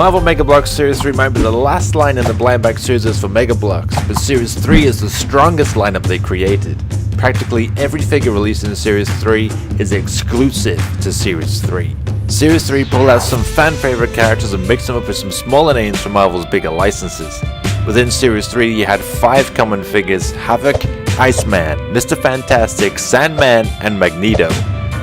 Marvel Mega Bloks Series 3 might be the last line in the blind bag series for Mega Bloks, but Series 3 is the strongest lineup they created. Practically every figure released in Series 3 is exclusive to Series 3. Series 3 pulled out some fan favorite characters and mixed them up with some smaller names from Marvel's bigger licenses. Within Series 3 you had 5 common figures: Havoc, Iceman, Mr. Fantastic, Sandman, and Magneto.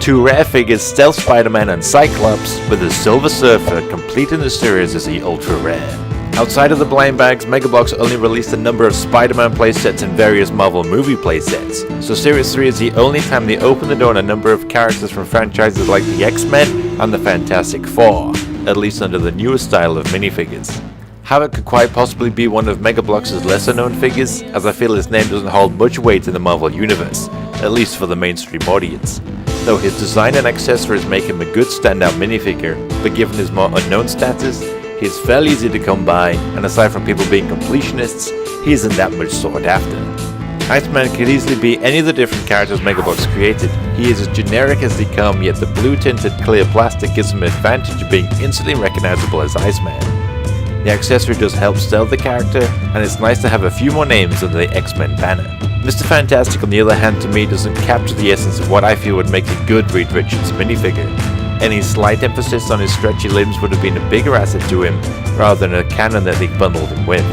2 rare figures, Stealth Spider-Man and Cyclops, with the Silver Surfer completing the series as the ultra rare. Outside of the blind bags, Mega Bloks only released a number of Spider-Man playsets and various Marvel movie playsets, so Series 3 is the only time they open the door on a number of characters from franchises like the X-Men and the Fantastic Four, at least under the newer style of minifigures. Havoc could quite possibly be one of Mega Bloks' lesser known figures, as I feel his name doesn't hold much weight in the Marvel universe, at least for the mainstream audience. Though his design and accessories make him a good standout minifigure, but given his more unknown status, he is fairly easy to come by, and aside from people being completionists, he isn't that much sought after. Iceman could easily be any of the different characters Mega Bloks created. He is as generic as they come, yet the blue tinted clear plastic gives him an advantage of being instantly recognizable as Iceman. The accessory does help sell the character, and it's nice to have a few more names under the X-Men banner. Mr. Fantastic, on the other hand, to me doesn't capture the essence of what I feel would make a good Reed Richards minifigure. Any slight emphasis on his stretchy limbs would have been a bigger asset to him, rather than a canon that they bundled him with.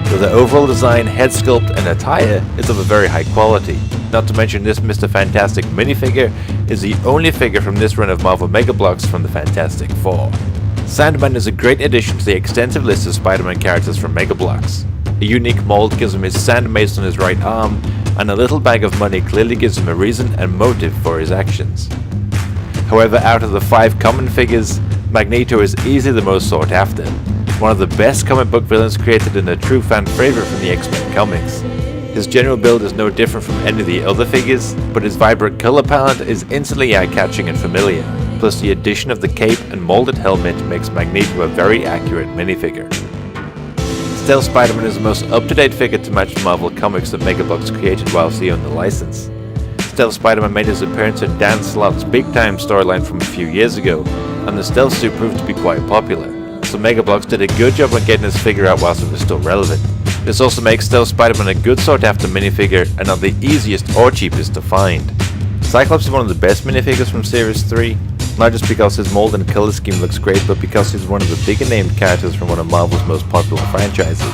So the overall design, head sculpt, and attire is of a very high quality. Not to mention this Mr. Fantastic minifigure is the only figure from this run of Marvel Mega Bloks from the Fantastic Four. Sandman is a great addition to the extensive list of Spider-Man characters from Mega Bloks. A unique mold gives him his sand mace on his right arm, and a little bag of money clearly gives him a reason and motive for his actions. However, out of the 5 common figures, Magneto is easily the most sought after. One of the best comic book villains created and a true fan favorite from the X-Men comics. His general build is no different from any of the other figures, but his vibrant color palette is instantly eye-catching and familiar. Plus the addition of the cape and molded helmet makes Magneto a very accurate minifigure. Stealth Spider-Man is the most up-to-date figure to match the Marvel comics that Mega Bloks created whilst he owned the license. Stealth Spider-Man made his appearance in Dan Slott's Big Time storyline from a few years ago, and the stealth suit proved to be quite popular, so Mega Bloks did a good job on getting his figure out whilst it was still relevant. This also makes Stealth Spider-Man a good sought-after minifigure and not the easiest or cheapest to find. Cyclops is one of the best minifigures from Series 3, not just because his mold and color scheme looks great, but because he's one of the bigger named characters from one of Marvel's most popular franchises.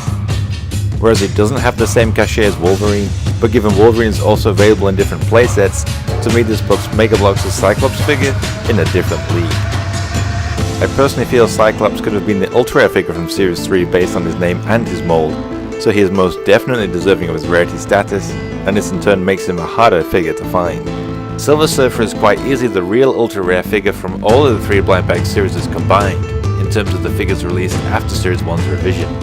Whereas he doesn't have the same cachet as Wolverine, but given Wolverine is also available in different playsets, to me this puts Mega Bloks' Cyclops figure in a different league. I personally feel Cyclops could have been the ultra rare figure from Series 3 based on his name and his mold, so he is most definitely deserving of his rarity status, and this in turn makes him a harder figure to find. Silver Surfer is quite easily the real ultra rare figure from all of the 3 blind bag series combined, in terms of the figures released after Series 1's revision.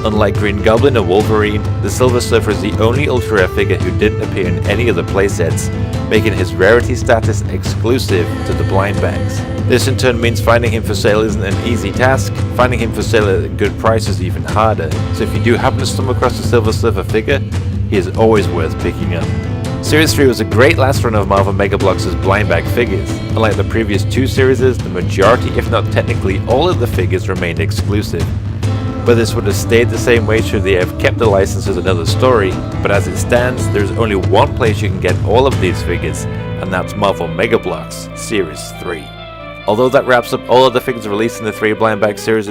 Unlike Green Goblin or Wolverine, the Silver Surfer is the only ultra rare figure who didn't appear in any of the playsets, making his rarity status exclusive to the blind bags. This in turn means finding him for sale isn't an easy task, finding him for sale at a good price is even harder, so if you do happen to stumble across a Silver Surfer figure, he is always worth picking up. Series 3 was a great last run of Marvel Mega Bloks' blind bag figures. Unlike the previous 2 series, the majority, if not technically all of the figures remained exclusive. Whether this would have stayed the same way should they have kept the license is another story, but as it stands, there is only one place you can get all of these figures, and that's Marvel Mega Bloks Series 3. Although that wraps up all of the figures released in the 3 blind bag series,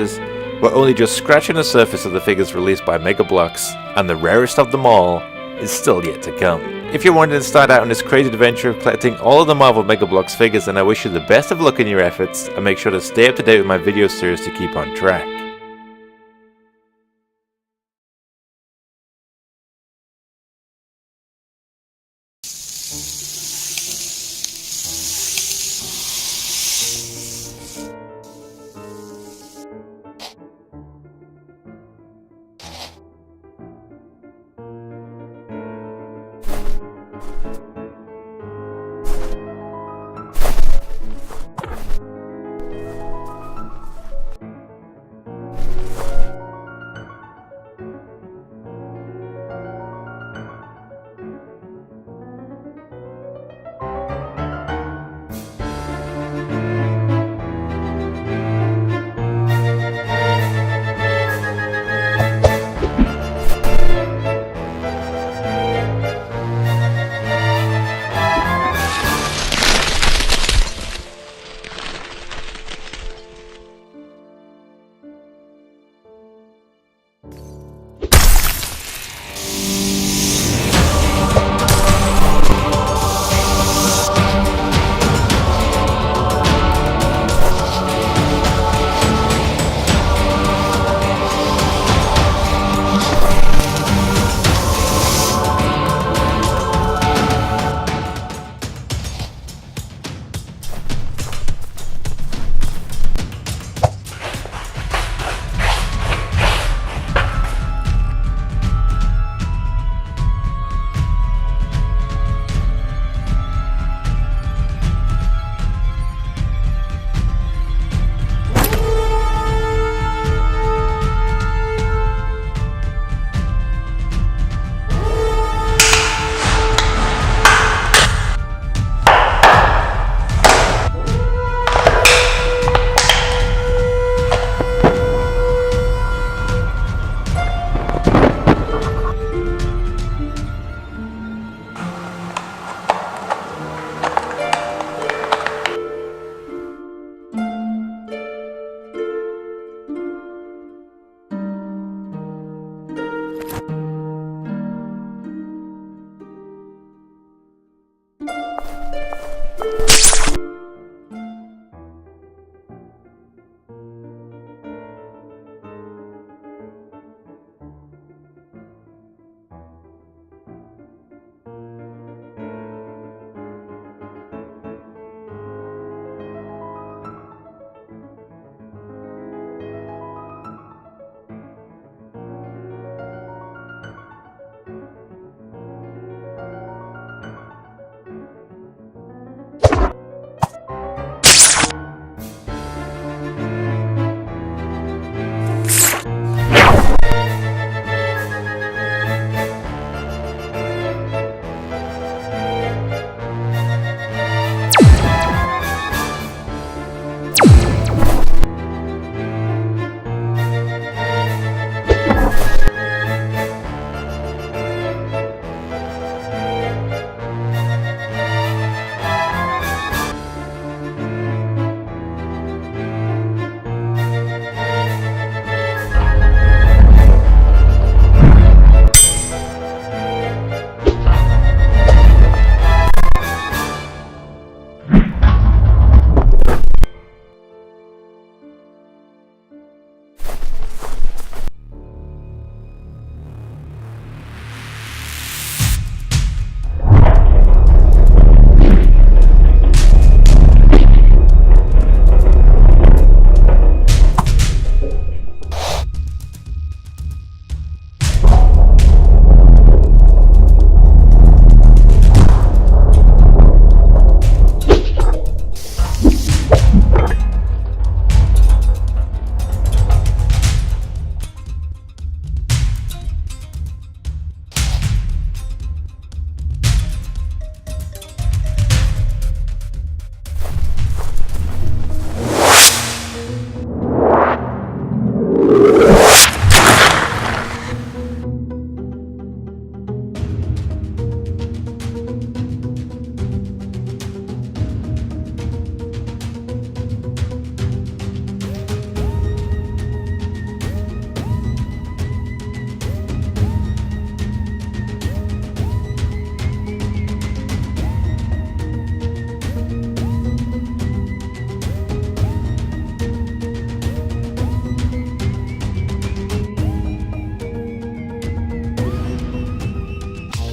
we're only just scratching the surface of the figures released by Mega Bloks, and the rarest of them all is still yet to come. If you're wanting to start out on this crazy adventure of collecting all of the Marvel Mega Bloks figures, then I wish you the best of luck in your efforts, and make sure to stay up to date with my video series to keep on track.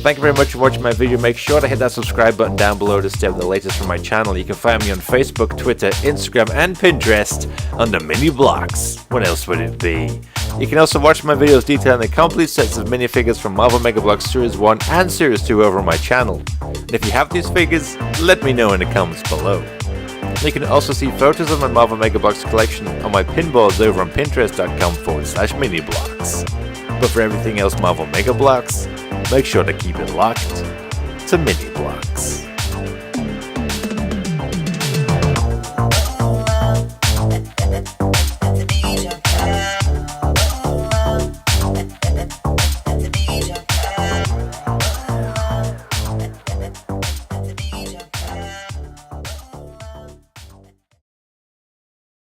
Thank you very much for watching my video. Make sure to hit that subscribe button down below to stay up with the latest from my channel. You can find me on Facebook, Twitter, Instagram and Pinterest under Mini Bloks. What else would it be? You can also watch my videos detailing the complete sets of minifigures from Marvel Mega Bloks Series 1 and Series 2 over on my channel. And if you have these figures, let me know in the comments below. You can also see photos of my Marvel Mega Bloks collection on my pinboards over on pinterest.com/minibloks. But for everything else Marvel Mega Bloks, make sure to keep it locked to Mini Bloks.